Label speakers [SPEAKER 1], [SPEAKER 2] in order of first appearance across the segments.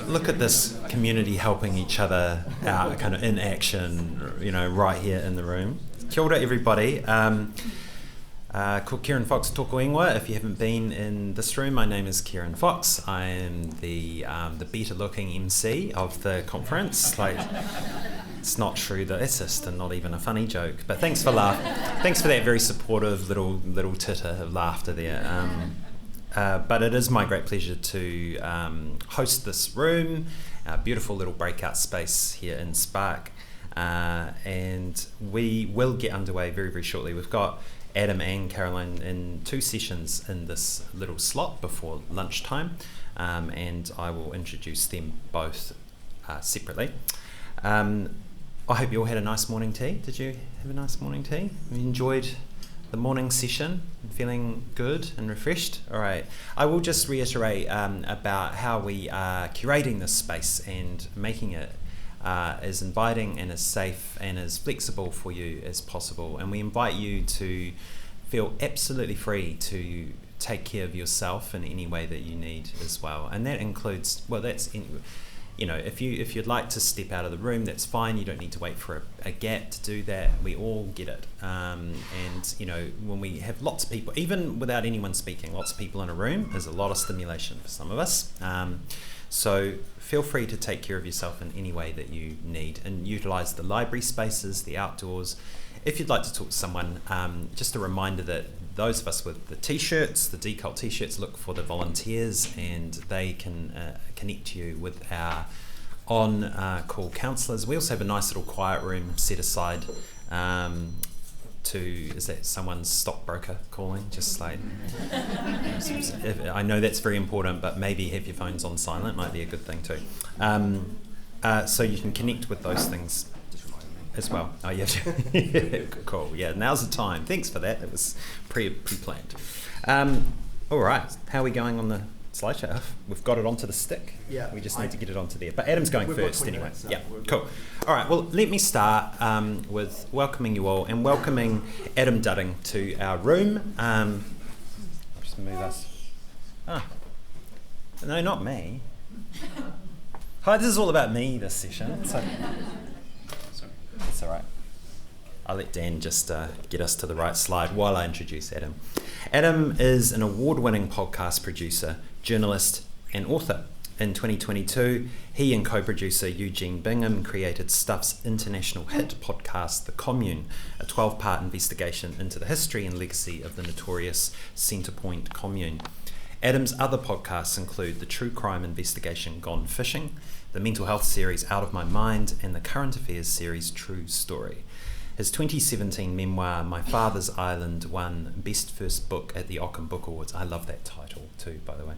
[SPEAKER 1] look at this community helping each other out, kind of in action, right here in the room. Kia ora, everybody. Ko Kieran Fox tōku ingoa. If you haven't been in this room, my name is Kieran Fox. I am the better-looking MC of the conference. It's not true that it's just not even a funny joke. But thanks for that very supportive little titter of laughter there. But it is my great pleasure to host this room, a beautiful little breakout space here in Spark. And we will get underway very, very shortly. We've got Adam and Caroline in 2 sessions in this little slot before lunchtime, and I will introduce them both separately. I hope you all had a nice morning tea. Did you have a nice morning tea? You enjoyed the morning session? Feeling good and refreshed? All right. I will just reiterate about how we are curating this space and making it as inviting and as safe and as flexible for you as possible. And we invite you to feel absolutely free to take care of yourself in any way that you need as well. And that includes, if you'd like to step out of the room, that's fine. You don't need to wait for a gap to do that. We all get it. When we have lots of people, even without anyone speaking, lots of people in a room, there's a lot of stimulation for some of us. So feel free to take care of yourself in any way that you need and utilise the library spaces, the outdoors. If you'd like to talk to someone, just a reminder that those of us with the t-shirts, the Decult t-shirts, look for the volunteers and they can connect you with our on-call counsellors. We also have a nice little quiet room set aside is that someone's stockbroker calling? Just like, I know that's very important, but maybe have your phones on silent might be a good thing too. So you can connect with those things as well. Oh yeah, cool. Yeah, now's the time. Thanks for that. It was pre-planned. All right, how are we going on the slideshow? We've got it onto the stick.
[SPEAKER 2] Yeah.
[SPEAKER 1] We just need to get it onto there. But Adam's going first anyway.
[SPEAKER 2] Minutes,
[SPEAKER 1] yeah, cool. All right, well, let me start with welcoming you all and welcoming Adam Dudding to our room. I'll just move us. No, not me. Hi, this is all about me, this session. So, that's all right. I'll let Dan just get us to the right slide while I introduce Adam. Adam is an award-winning podcast producer, journalist, and author. In 2022, he and co-producer Eugene Bingham created Stuff's international hit podcast, The Commune, a 12-part investigation into the history and legacy of the notorious Centrepoint Commune. Adam's other podcasts include the true crime investigation Gone Fishing, the mental health series Out of My Mind, and the current affairs series True Story. His 2017 memoir, My Father's Island, won Best First Book at the Ockham Book Awards. I love that title too, by the way.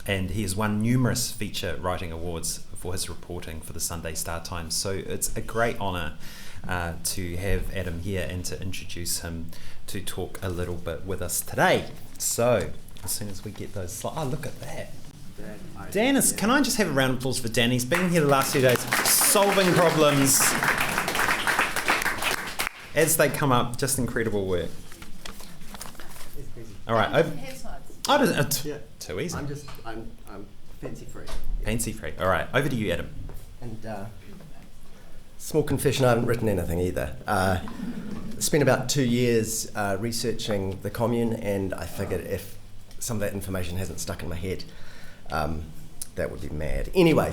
[SPEAKER 1] And he has won numerous feature writing awards for his reporting for the Sunday Star Times. So it's a great honour to have Adam here and to introduce him to talk a little bit with us today. So as soon as we get those slides, oh, look at that. Dan is, can I just have a round of applause for Dan? He's been here the last few days solving problems as they come up. Just incredible work. All right. Too easy.
[SPEAKER 2] I'm fancy free.
[SPEAKER 1] Fancy free. All right. Over to you, Adam.
[SPEAKER 2] And small confession, I haven't written anything either. Spent about 2 years researching the Commune, and I figured if some of that information hasn't stuck in my head, that would be mad. Anyway,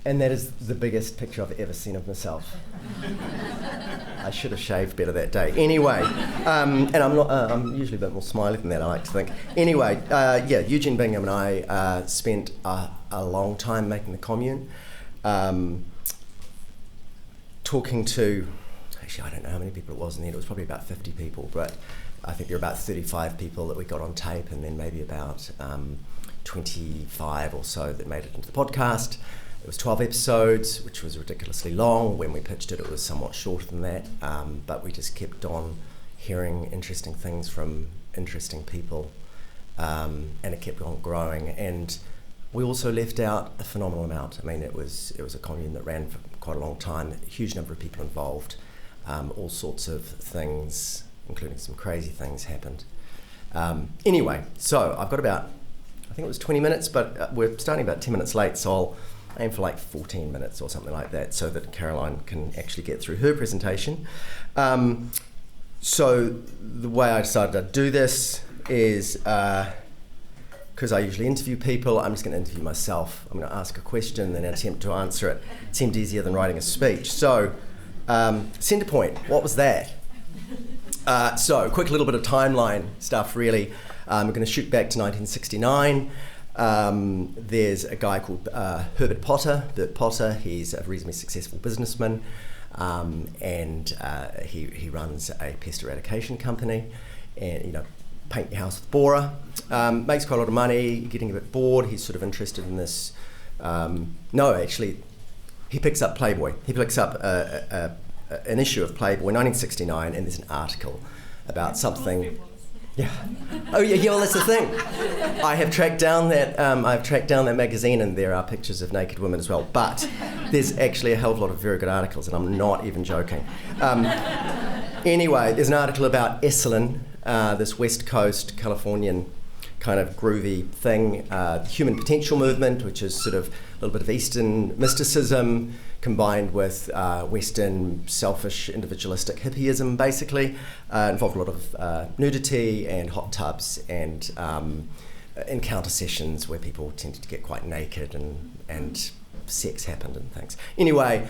[SPEAKER 2] and that is the biggest picture I've ever seen of myself. I should have shaved better that day. Anyway, and I'm usually a bit more smiley than that, I like to think. Anyway, Eugene Bingham and I spent a long time making the Commune, talking to, actually I don't know how many people it was in the end, it was probably about 50 people, but I think there were about 35 people that we got on tape, and then maybe about 25 or so that made it into the podcast. It was 12 episodes, which was ridiculously long. When we pitched it, it was somewhat shorter than that, but we just kept on hearing interesting things from interesting people, and it kept on growing. And we also left out a phenomenal amount. I mean, it was a commune that ran for quite a long time, a huge number of people involved, all sorts of things, including some crazy things happened. Anyway, so I've got about I think it was 20 minutes, but we're starting about 10 minutes late, so I'll aim for like 14 minutes or something like that so that Caroline can actually get through her presentation. So the way I decided to do this is, because I usually interview people, I'm just going to interview myself. I'm going to ask a question and then attempt to answer it. It seemed easier than writing a speech. So, Centrepoint, what was that? So, quick little bit of timeline stuff, really. We're going to shoot back to 1969. There's a guy called Bert Potter. He's a reasonably successful businessman, and he runs a pest eradication company, and paint your house with borer. Makes quite a lot of money, getting a bit bored. He's sort of interested in this. He picks up Playboy. He picks up an issue of Playboy, 1969, and there's an article about something. Yeah. Oh yeah. Well, that's the thing. I have tracked down that. I've tracked down that magazine, and there are pictures of naked women as well. But there's actually a hell of a lot of very good articles, and I'm not even joking. Anyway, there's an article about Esalen, this West Coast Californian kind of groovy thing, human potential movement, which is sort of a little bit of Eastern mysticism combined with Western selfish individualistic hippieism, basically. Involved a lot of nudity and hot tubs and encounter sessions where people tended to get quite naked and sex happened and things. Anyway,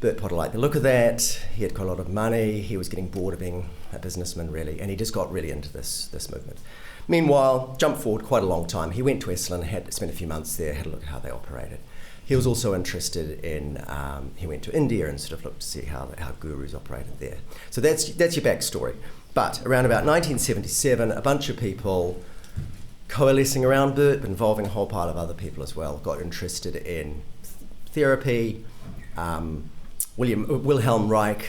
[SPEAKER 2] Bert Potter liked the look of that. He had quite a lot of money. He was getting bored of being a businessman, really, and he just got really into this movement. Meanwhile, jump forward quite a long time. He went to Esalen, had spent a few months there, had a look at how they operated. He was also interested in, he went to India and sort of looked to see how gurus operated there. So that's your backstory. But around about 1977, a bunch of people coalescing around Bert, but involving a whole pile of other people as well, got interested in therapy. Wilhelm Reich,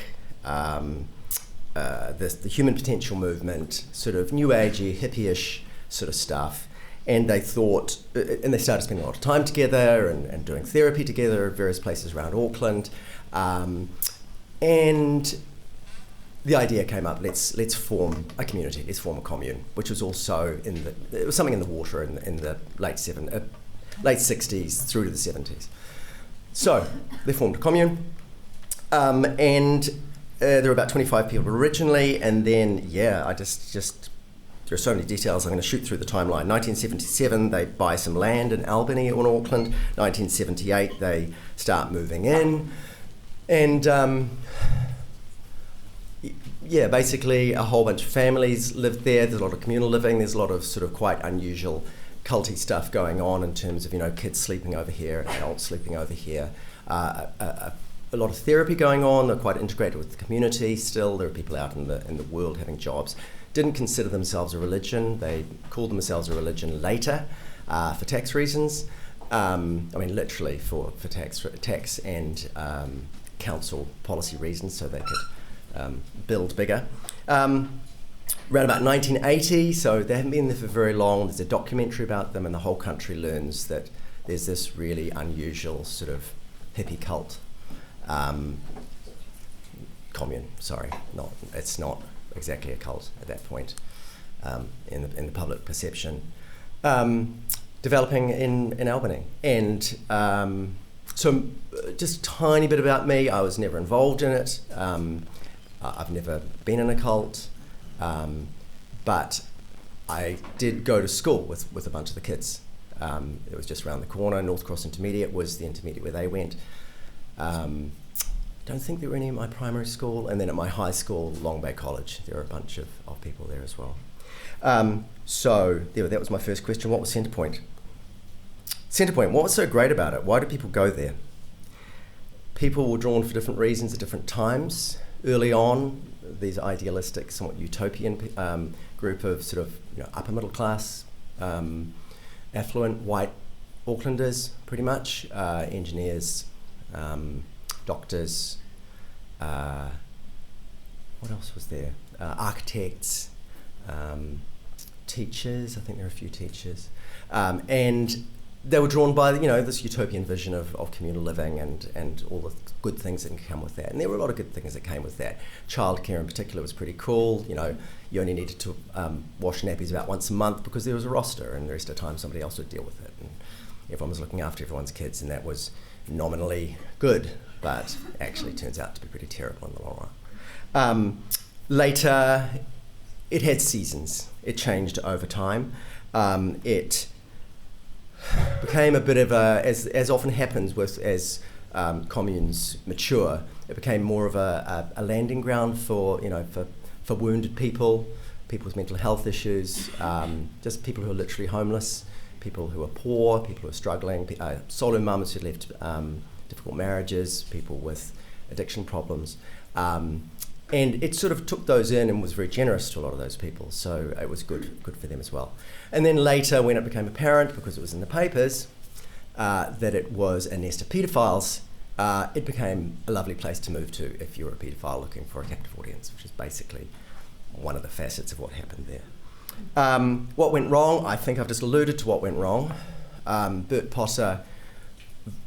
[SPEAKER 2] the human potential movement, sort of new agey, hippie-ish sort of stuff. And they thought, and they started spending a lot of time together and doing therapy together at various places around Auckland. And the idea came up, let's form a community, let's form a commune, which was also it was something in the water in the late 60s through to the 70s. So they formed a commune, and there were about 25 people originally, and then, I just there are so many details, I'm going to shoot through the timeline. 1977, they buy some land in Albany in Auckland. 1978, they start moving in. And basically a whole bunch of families lived there. There's a lot of communal living. There's a lot of sort of quite unusual culty stuff going on in terms of, kids sleeping over here, adults sleeping over here. A lot of therapy going on. They're quite integrated with the community still. There are people out in the world having jobs. Didn't consider themselves a religion. They called themselves a religion later for tax reasons. Literally for tax and council policy reasons, so they could build bigger. Around about 1980, so they haven't been there for very long. There's a documentary about them, and the whole country learns that there's this really unusual sort of hippie cult. Commune, sorry, it's not exactly a cult at that point in the public perception, developing in Albany. And so just a tiny bit about me. I was never involved in it. I've never been in a cult, but I did go to school with a bunch of the kids. It was just around the corner. North Cross Intermediate was the intermediate where they went. Don't think there were any at my primary school, and then at my high school, Long Bay College, there were a bunch of people there as well. So that was my first question. What was Centrepoint? Centrepoint, what was so great about it? Why do people go there? People were drawn for different reasons at different times. Early on, these idealistic, somewhat utopian group of sort of upper middle class, affluent white Aucklanders, pretty much, engineers, doctors, what else was there? Architects, teachers, I think there are a few teachers, and they were drawn by, this utopian vision of communal living and all the good things that can come with that. And there were a lot of good things that came with that. Childcare in particular was pretty cool. You only needed to wash nappies about once a month because there was a roster, and the rest of the time somebody else would deal with it. And everyone was looking after everyone's kids, and that was nominally good, but actually turns out to be pretty terrible in the long run. Later, it had seasons. It changed over time. It became a bit of a, as often happens as communes mature, it became more of a landing ground for wounded people with mental health issues, just people who are literally homeless, people who are poor, people who are struggling, solo mums who left difficult marriages, people with addiction problems. And it sort of took those in and was very generous to a lot of those people, so it was good for them as well. And then later, when it became apparent, because it was in the papers, that it was a nest of paedophiles, it became a lovely place to move to if you were a paedophile looking for a captive audience, which is basically one of the facets of what happened there. What went wrong? I think I've just alluded to what went wrong. Bert Potter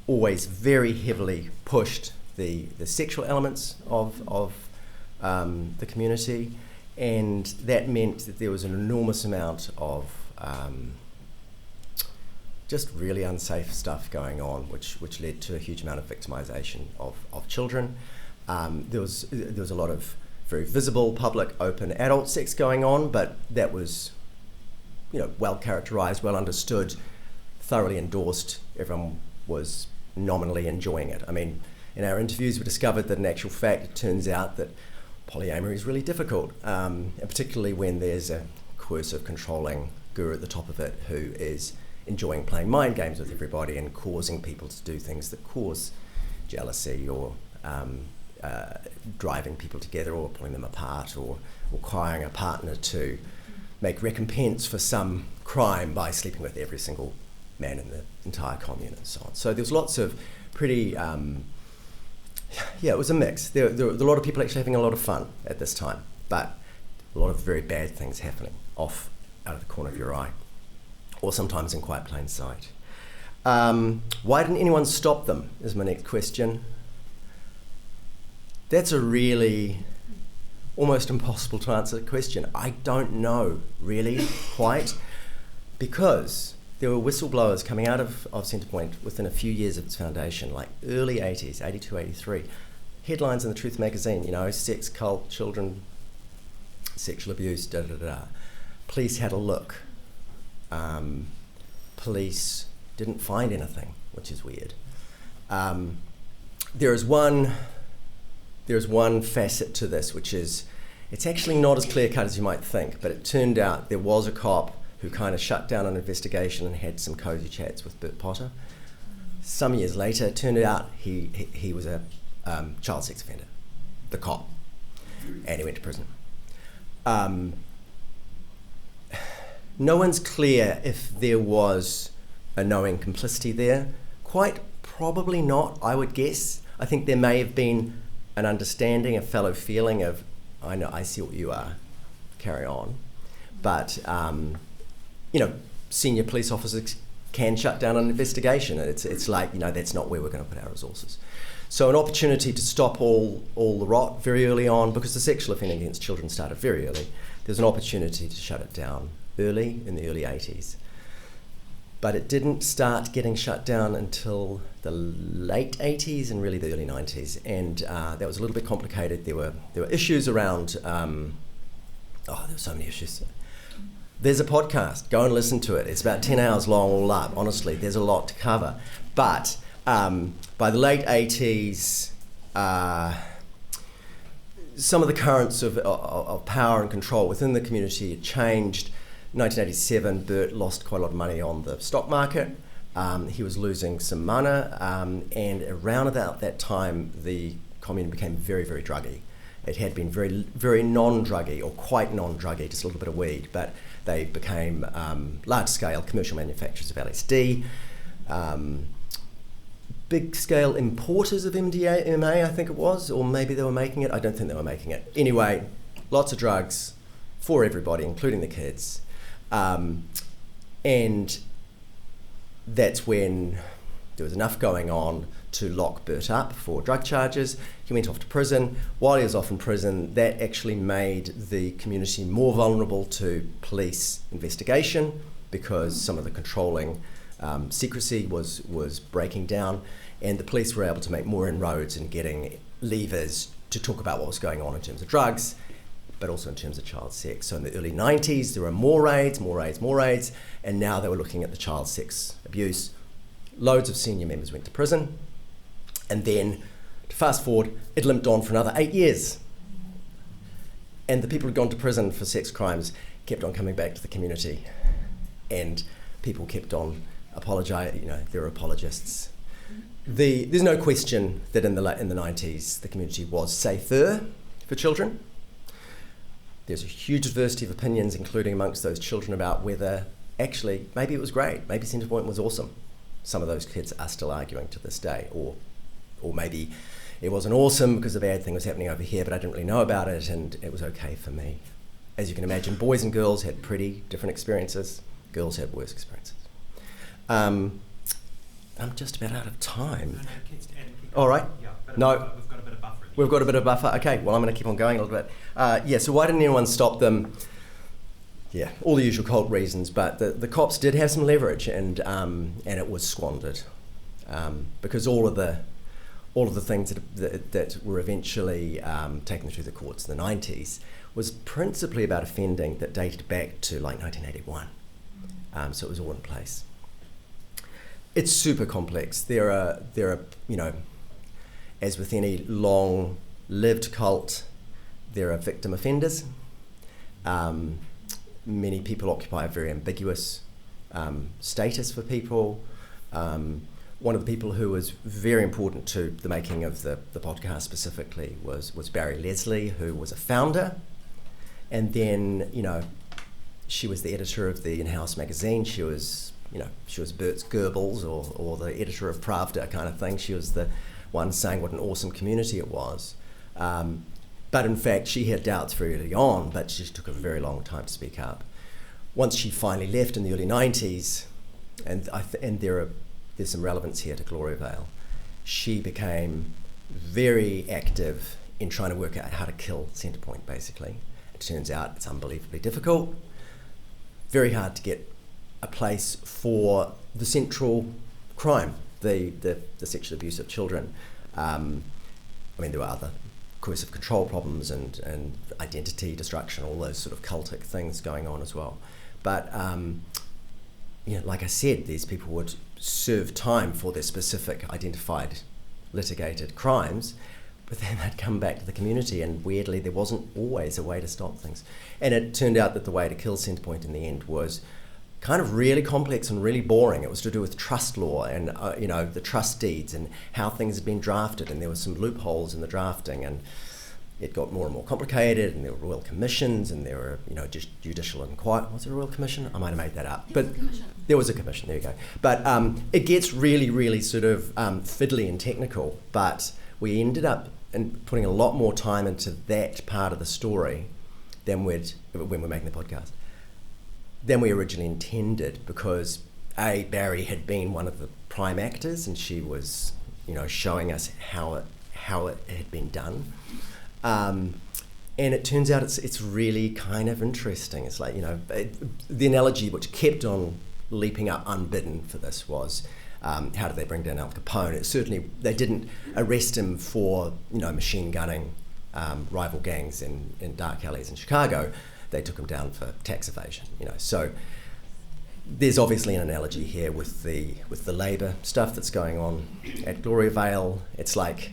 [SPEAKER 2] always very heavily pushed the sexual elements of the community, and that meant that there was an enormous amount of just really unsafe stuff going on, which led to a huge amount of victimisation of children. There was a lot of very visible, public, open adult sex going on, but that was well characterised, well understood, thoroughly endorsed. Everyone was nominally enjoying it. I mean, in our interviews we discovered that in actual fact it turns out that polyamory is really difficult, and particularly when there's a coercive, controlling guru at the top of it who is enjoying playing mind games with everybody and causing people to do things that cause jealousy or driving people together or pulling them apart or requiring a partner to make recompense for some crime by sleeping with every single man in the entire commune and so on. So there's lots of pretty... it was a mix. There were a lot of people actually having a lot of fun at this time, but a lot of very bad things happening off out of the corner of your eye, or sometimes in quite plain sight. Why didn't anyone stop them, is my next question. That's a really almost impossible to answer question. I don't know, really, quite, because there were whistleblowers coming out of Centrepoint within a few years of its foundation, like early 80s, 82, 83. Headlines in the Truth magazine, sex, cult, children, sexual abuse, da-da-da-da. Police had a look. Police didn't find anything, which is weird. There is one facet to this, which is, it's actually not as clear-cut as you might think, but it turned out there was a cop who kind of shut down an investigation and had some cosy chats with Bert Potter. Some years later, it turned out he was a child sex offender, the cop, and he went to prison. No one's clear if there was a knowing complicity there. Quite probably not, I would guess. I think there may have been an understanding, a fellow feeling of, I know, I see what you are, carry on. But, senior police officers can shut down an investigation. It's like, that's not where we're going to put our resources. So an opportunity to stop all the rot very early on, because the sexual offending against children started very early. There's an opportunity to shut it down early, in the early 80s. But it didn't start getting shut down until the late 80s and really the early 90s. And that was a little bit complicated. There were issues around, there were so many issues. There's a podcast, go and listen to it. It's about 10 hours long all up, honestly. There's a lot to cover. But by the late 80s, some of the currents of power and control within the community had changed. In 1987, Bert lost quite a lot of money on the stock market. He was losing some mana, and around about that time, the commune became very, very druggy. It had been very, very non-druggy, or quite non-druggy, just a little bit of weed, but they became large-scale commercial manufacturers of LSD, big-scale importers of MDMA, I think it was, or maybe they were making it. I don't think they were making it. Anyway, lots of drugs for everybody, including the kids. And that's when there was enough going on to lock Bert up for drug charges. He went off to prison. While he was off in prison, that actually made the community more vulnerable to police investigation because some of the controlling secrecy was breaking down, and the police were able to make more inroads in getting leavers to talk about what was going on in terms of drugs, but also in terms of child sex. So in the early 90s, there were more raids, and now they were looking at the child sex abuse. Loads of senior members went to prison, and then, to fast forward, it limped on for another 8 years. And the people who'd gone to prison for sex crimes kept on coming back to the community, and people kept on apologising, there were apologists. There's no question that in the 90s, the community was safer for children. There's a huge diversity of opinions, including amongst those children, about whether actually maybe it was great, maybe Centrepoint was awesome. Some of those kids are still arguing to this day, or maybe it wasn't awesome because a bad thing was happening over here, but I didn't really know about it, and it was okay for me. As you can imagine, boys and girls had pretty different experiences. Girls had worse experiences. I'm just about out of time. All right.
[SPEAKER 1] Yeah,
[SPEAKER 2] no.
[SPEAKER 1] We've got a bit of buffer.
[SPEAKER 2] We've got a bit of buffer. Okay, well, I'm going to keep on going a little bit. So why didn't anyone stop them? Yeah, all the usual cult reasons, but the cops did have some leverage, and it was squandered because all of the things that were eventually taken through the courts in the 90s was principally about offending that dated back to like 1981. So it was all in place. It's super complex. There are as with any long-lived cult, there are victim offenders. Many people occupy a very ambiguous status for people. One of the people who was very important to the making of the podcast specifically was Barry Leslie, who was a founder. And then, she was the editor of the in-house magazine. She was Bert's Goebbels or the editor of Pravda kind of thing. She was the one saying what an awesome community it was. But in fact, she had doubts very early on, but she took a very long time to speak up. Once she finally left in the early 90s, and there's some relevance here to Gloria Vale, she became very active in trying to work out how to kill Centrepoint, basically. It turns out it's unbelievably difficult, very hard to get a place for the central crime, the sexual abuse of children. There were other coercive control problems and identity destruction, all those sort of cultic things going on as well. But like I said, these people would serve time for their specific identified litigated crimes, but then they'd come back to the community, and weirdly there wasn't always a way to stop things. And it turned out that the way to kill Centrepoint in the end was kind of really complex and really boring. It was to do with trust law and the trust deeds and how things had been drafted, and there were some loopholes in the drafting, and it got more and more complicated, and there were royal commissions, and there were just judicial inquiry. Was there a royal commission? I might have made that up, but there was a commission. There you go. But it gets really, really sort of fiddly and technical. But we ended up putting a lot more time into that part of the story than when we're making the podcast, than we originally intended, because Barry had been one of the prime actors, and she was showing us how it had been done. And it turns out it's really kind of interesting. It's like, the analogy which kept on leaping up unbidden for this was, how did they bring down Al Capone? It certainly, they didn't arrest him for, machine gunning rival gangs in dark alleys in Chicago. They took him down for tax evasion, So there's obviously an analogy here with the Labour stuff that's going on at Gloria Vale. It's like,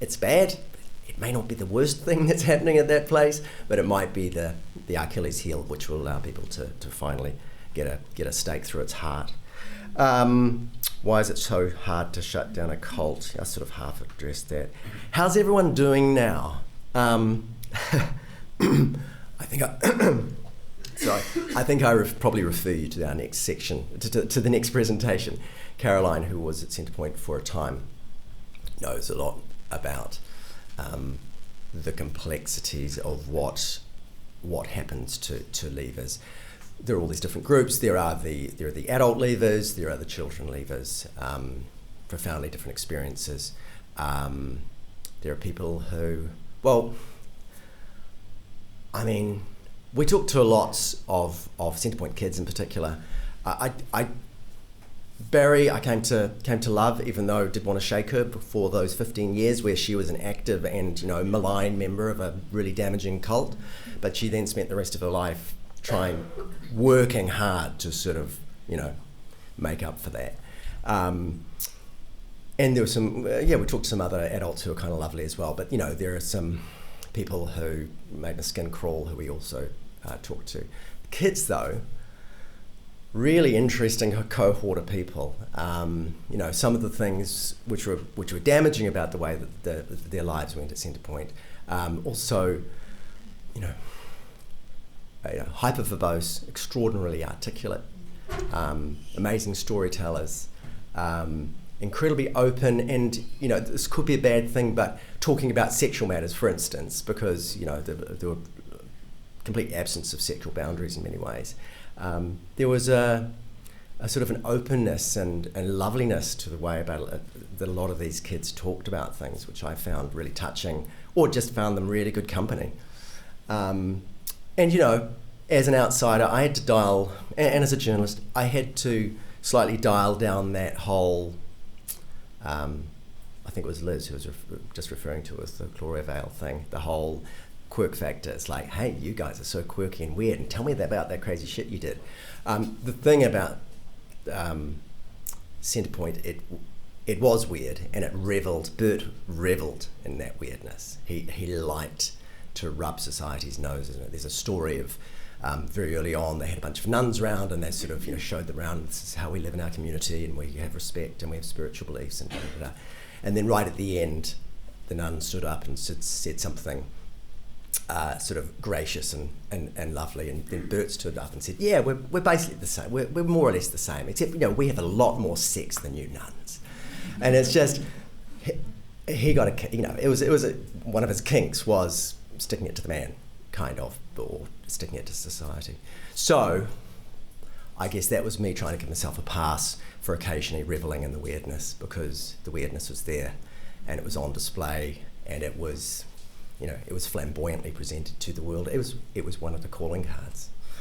[SPEAKER 2] it's bad. It may not be the worst thing that's happening at that place, but it might be the Achilles heel, which will allow people to finally get a stake through its heart. Why is it so hard to shut down a cult? I sort of half addressed that. How's everyone doing now? I think I probably refer you to our next section, to the next presentation. Caroline, who was at Centrepoint for a time, knows a lot about the complexities of what happens to leavers. there are all these different groups. There are the adult leavers, there are the children leavers, profoundly different experiences. There are people who, well, I mean, we talked to lots of Centrepoint kids in particular. Barry, I came to love, even though I did want to shake her for those 15 years where she was an active and malign member of a really damaging cult, but she then spent the rest of her life working hard to sort of make up for that. And there were some, we talked to some other adults who were kind of lovely as well, but there are some people who made my skin crawl who we also talked to. Kids though, really interesting cohort of people. Some of the things which were damaging about the way that their lives went at Centrepoint. Also, hyper-verbose, extraordinarily articulate, amazing storytellers, incredibly open, and this could be a bad thing, but talking about sexual matters, for instance, because there were complete absence of sexual boundaries in many ways. There was a sort of an openness and loveliness to the way that a lot of these kids talked about things, which I found really touching, or just found them really good company. And as an outsider, I had to dial, and as a journalist, I had to slightly dial down that whole, I think it was Liz who was just referring to it as the Gloria Vale thing, the whole quirk factor. It's like, hey, you guys are so quirky and weird, and tell me about that crazy shit you did. The thing about Centrepoint, it was weird, and Bert revelled in that weirdness. He liked to rub society's noses. There's a story of very early on, they had a bunch of nuns around, and they sort of showed them around, this is how we live in our community, and we have respect, and we have spiritual beliefs, and blah, blah, blah. And then right at the end, the nun stood up and said something sort of gracious and lovely, and then Bert stood up and said, yeah, we're basically the same, we're more or less the same, except we have a lot more sex than you nuns. And it's just, he got it was one of his kinks was sticking it to the man, kind of, or sticking it to society. So I guess that was me trying to give myself a pass for occasionally revelling in the weirdness, because the weirdness was there and it was on display, and it was flamboyantly presented to the world. It was one of the calling cards.